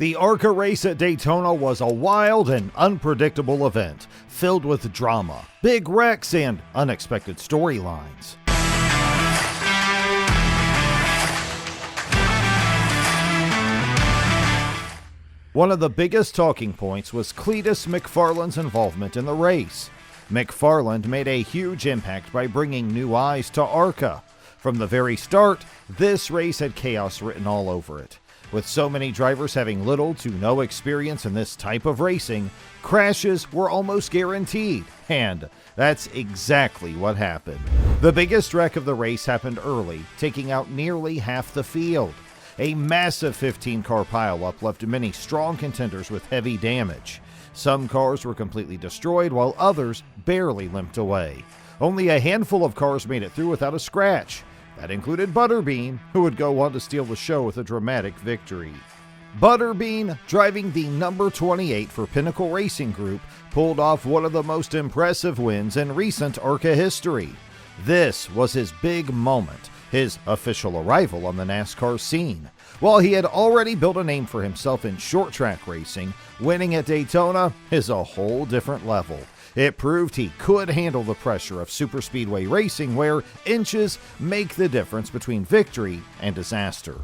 The ARCA race at Daytona was a wild and unpredictable event, filled with drama, big wrecks, and unexpected storylines. One of the biggest talking points was Cleetus McFarland's involvement in the race. McFarland made a huge impact by bringing new eyes to ARCA. From the very start, this race had chaos written all over it. With so many drivers having little to no experience in this type of racing, crashes were almost guaranteed, and that's exactly what happened. The biggest wreck of the race happened early, taking out nearly half the field. A massive 15-car pileup left many strong contenders with heavy damage. Some cars were completely destroyed, while others barely limped away. Only a handful of cars made it through without a scratch. That included Butterbean, who would go on to steal the show with a dramatic victory. Butterbean, driving the number 28 for Pinnacle Racing Group, pulled off one of the most impressive wins in recent ARCA history. This was his big moment, his official arrival on the NASCAR scene. While he had already built a name for himself in short track racing, winning at Daytona is a whole different level. It proved he could handle the pressure of superspeedway racing, where inches make the difference between victory and disaster.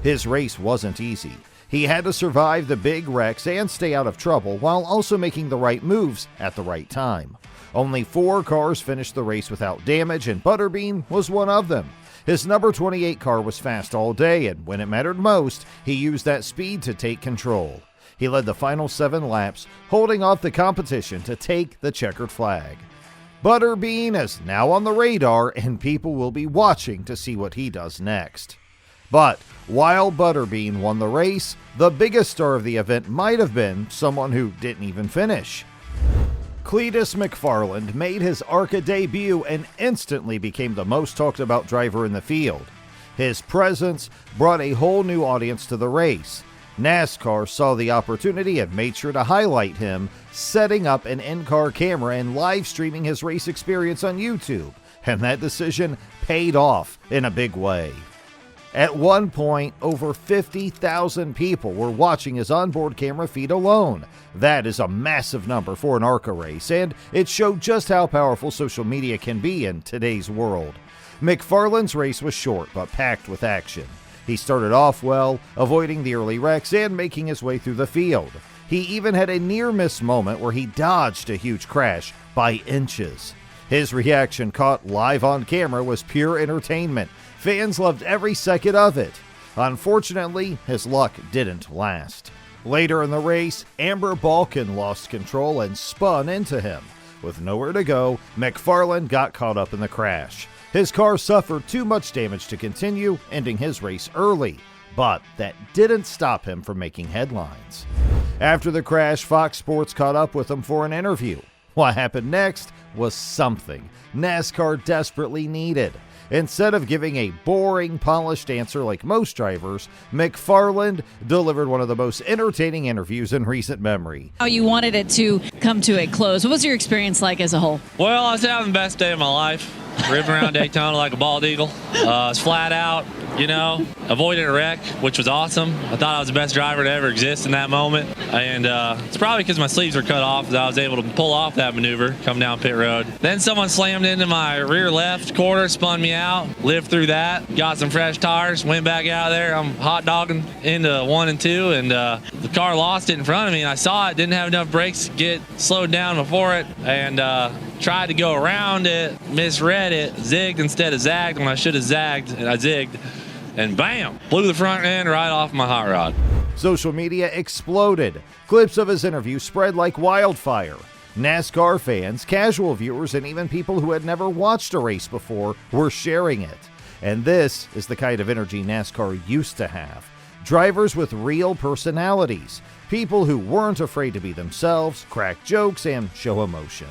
His race wasn't easy. He had to survive the big wrecks and stay out of trouble while also making the right moves at the right time. Only 4 cars finished the race without damage, and Butterbean was one of them. His number 28 car was fast all day, and when it mattered most, he used that speed to take control. He led the final 7 laps, holding off the competition to take the checkered flag. Butterbean is now on the radar, and people will be watching to see what he does next. But while Butterbean won the race, the biggest star of the event might have been someone who didn't even finish. Cleetus McFarland made his ARCA debut and instantly became the most talked about driver in the field. His presence brought a whole new audience to the race. NASCAR saw the opportunity and made sure to highlight him, setting up an in-car camera and live streaming his race experience on YouTube, and that decision paid off in a big way. At one point, over 50,000 people were watching his onboard camera feed alone. That is a massive number for an ARCA race, and it showed just how powerful social media can be in today's world. McFarland's race was short but packed with action. He started off well, avoiding the early wrecks and making his way through the field. He even had a near-miss moment where he dodged a huge crash by inches. His reaction, caught live on camera, was pure entertainment. Fans loved every second of it. Unfortunately, his luck didn't last. Later in the race, Amber Balkan lost control and spun into him. With nowhere to go, McFarland got caught up in the crash. His car suffered too much damage to continue, ending his race early, but that didn't stop him from making headlines. After the crash, Fox Sports caught up with him for an interview. What happened next was something NASCAR desperately needed. Instead of giving a boring, polished answer like most drivers, McFarland delivered one of the most entertaining interviews in recent memory. How you wanted it to come to a close. What was your experience like as a whole? Well, I was having the best day of my life. Ripping around Daytona like a bald eagle. I was flat out, avoided a wreck, which was awesome. I thought I was the best driver to ever exist in that moment. And it's probably because my sleeves were cut off that I was able to pull off that maneuver, come down pit road. Then someone slammed into my rear left quarter, spun me out, lived through that, got some fresh tires, went back out there. I'm hot dogging into 1 and 2, and the car lost it in front of me, and I saw it, didn't have enough brakes to get slowed down before it, and tried to go around it, misread it, zigged instead of zagged when I should have zagged, and I zigged, and bam, blew the front end right off my hot rod. Social media exploded. Clips of his interview spread like wildfire. NASCAR fans, casual viewers, and even people who had never watched a race before were sharing it. And this is the kind of energy NASCAR used to have. Drivers with real personalities. People who weren't afraid to be themselves, crack jokes, and show emotion.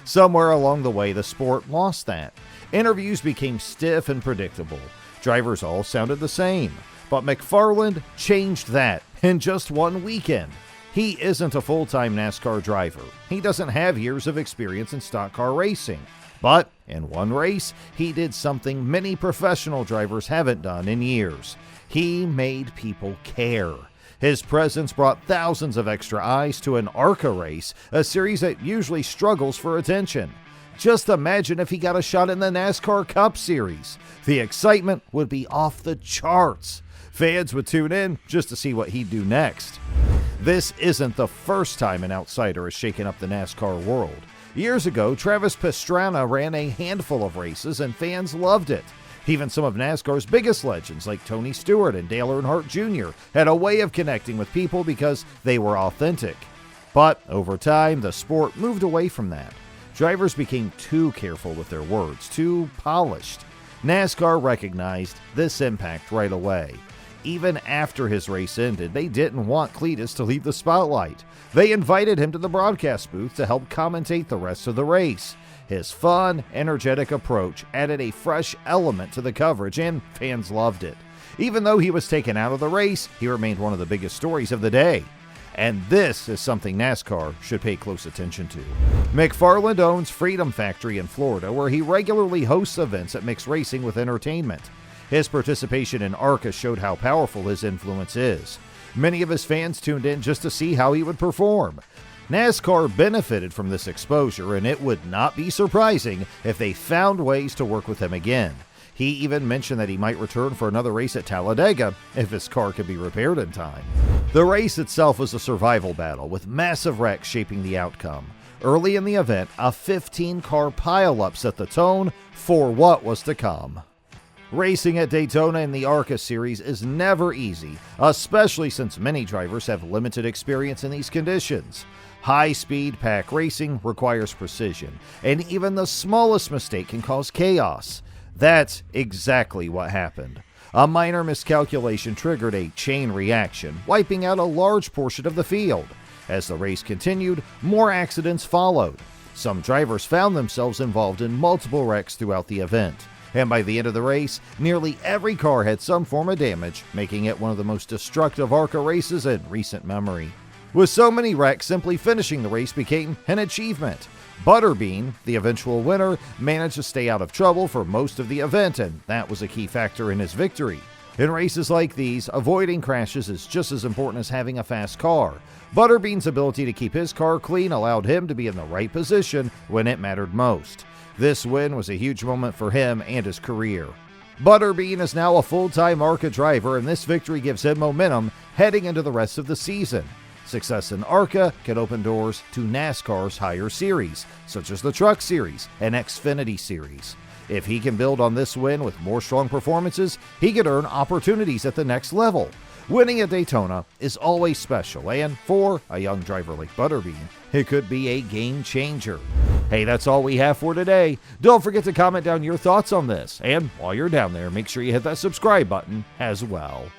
Somewhere along the way, the sport lost that. Interviews became stiff and predictable. Drivers all sounded the same. But McFarland changed that in just one weekend. He isn't a full-time NASCAR driver. He doesn't have years of experience in stock car racing. But in one race, he did something many professional drivers haven't done in years. He made people care. His presence brought thousands of extra eyes to an ARCA race, a series that usually struggles for attention. Just imagine if he got a shot in the NASCAR Cup Series. The excitement would be off the charts. Fans would tune in just to see what he'd do next. This isn't the first time an outsider has shaken up the NASCAR world. Years ago, Travis Pastrana ran a handful of races and fans loved it. Even some of NASCAR's biggest legends like Tony Stewart and Dale Earnhardt Jr. had a way of connecting with people because they were authentic. But over time, the sport moved away from that. Drivers became too careful with their words, too polished. NASCAR recognized this impact right away. Even after his race ended, they didn't want Cleetus to leave the spotlight. They invited him to the broadcast booth to help commentate the rest of the race. His fun, energetic approach added a fresh element to the coverage, and fans loved it. Even though he was taken out of the race, he remained one of the biggest stories of the day. And this is something NASCAR should pay close attention to. McFarland owns Freedom Factory in Florida, where he regularly hosts events that mix racing with entertainment. His participation in ARCA showed how powerful his influence is. Many of his fans tuned in just to see how he would perform. NASCAR benefited from this exposure, and it would not be surprising if they found ways to work with him again. He even mentioned that he might return for another race at Talladega if his car could be repaired in time. The race itself was a survival battle, with massive wrecks shaping the outcome. Early in the event, a 15-car pileup set the tone for what was to come. Racing at Daytona in the ARCA series is never easy, especially since many drivers have limited experience in these conditions. High-speed pack racing requires precision, and even the smallest mistake can cause chaos. That's exactly what happened. A minor miscalculation triggered a chain reaction, wiping out a large portion of the field. As the race continued, more accidents followed. Some drivers found themselves involved in multiple wrecks throughout the event. And by the end of the race, nearly every car had some form of damage, making it one of the most destructive ARCA races in recent memory. With so many wrecks, simply finishing the race became an achievement. Butterbean, the eventual winner, managed to stay out of trouble for most of the event, and that was a key factor in his victory. In races like these, avoiding crashes is just as important as having a fast car. Butterbean's ability to keep his car clean allowed him to be in the right position when it mattered most. This win was a huge moment for him and his career. Butterbean is now a full-time ARCA driver, and this victory gives him momentum heading into the rest of the season. Success in ARCA can open doors to NASCAR's higher series, such as the Truck Series and Xfinity Series. If he can build on this win with more strong performances, he could earn opportunities at the next level. Winning at Daytona is always special, and for a young driver like Butterbean, it could be a game changer. Hey, that's all we have for today. Don't forget to comment down your thoughts on this, and while you're down there, make sure you hit that subscribe button as well.